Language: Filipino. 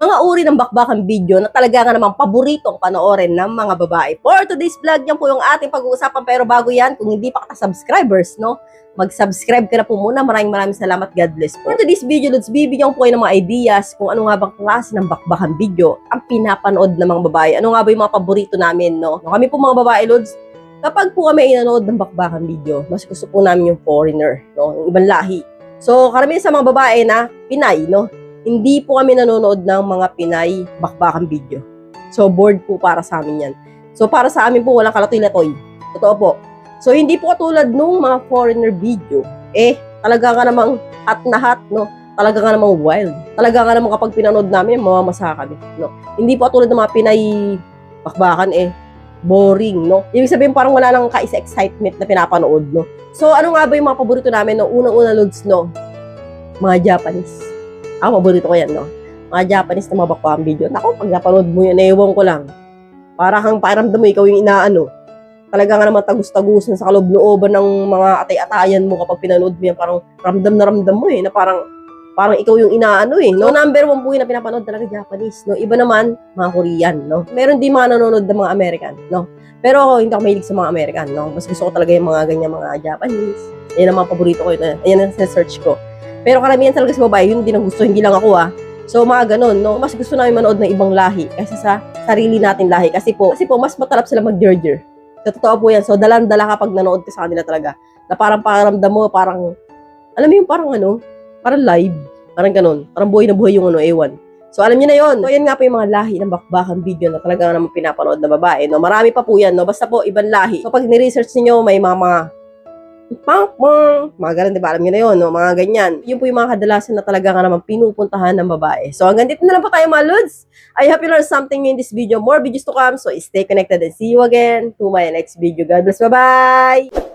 mga uri ng bakbakan video na talaga nga namang paboritong panoorin ng mga babae. For today's vlog, yan po yung ating pag-uusapan. Pero bago yan, kung hindi pa ka-subscribers, no, mag-subscribe ka na po muna. Maraming salamat. God bless po. For today's video, Lods, bibigyan ko kayo ng mga ideas kung ano nga bang klase ng bakbakan video ang pinapanood ng mga babae. Ano nga ba yung mga paborito namin, no? Kami po mga babae, Lods, kapag po kami inanood ng bakbakan video, mas gusto po namin yung foreigner, no? Yung ibang lahi. So, karamihan sa mga babae na Pinay, no? Hindi po kami nanonood ng mga Pinay bakbakan video. So, bored po para sa amin yan. So, para sa amin po, walang kalatoy-latoy. Totoo po. So, hindi po katulad nung mga foreigner video. Talaga nga namang hot na hot, no? Talaga nga namang wild. Talaga nga namang kapag pinanood namin, mamamasa kami, no? Hindi po katulad ng mga Pinay bakbakan, boring, no? Ibig sabihin, parang wala nang ka-excitement na pinapanood, no? So, ano nga ba yung mga paborito namin, no? Unang-una, Lods, no? Mga Japanese. Paborito ko yan, no? Mga Japanese na mga bakbakan video. Naku, pag napanood mo yan, ewan ko lang. Para kang pakiramdam mo, ikaw yung inaano. Talaga nga naman tagus-tagusan sa kaloob-looban ng mga atay-atayan mo kapag pinanood mo yan. Parang ramdam na ramdam mo, na parang ikaw yung inaano, no? Number one po yung na pinapanood talaga Japanese, no? Iba naman, mga Korean, no? Meron din mga nanonood ng mga American, no? Pero ako, hindi ako mahilig sa mga American, no? Mas gusto ko talaga yung mga ganyan, mga Japanese. Yan ang mga paborito ko, ayan ang search ko. Pero karamihan talaga sa babae, yun din ang gusto, hindi lang ako, So, mga ganun, no? Mas gusto namin manood ng ibang lahi kaysa sa sarili natin lahi. Kasi po, mas matalap sila mag-gerger. Sa totoo po yan. So, dalan-dala kapag nanood ka sa kanila talaga. Na parang pakiramdam mo, parang, alam mo yung parang parang live. Parang ganun. Parang buhay na buhay yung ewan. So, alam niyo na yun. So, yan nga po yung mga lahi ng bakbakan video na talaga naman pinapanood na babae, no? Marami pa po yan, no? Basta po, ibang lahi. So, pag ni-research niyo may mga ganun, diba? Alam niyo na yun, no? Mga ganyan. Yun po yung mga kadalasan na talaga nga naman pinupuntahan ng babae. So, hanggang dito na lang po tayo, mga Lods. I hope you learned something in this video. More videos to come. So, stay connected and see you again to my next video. God bless. Bye-bye!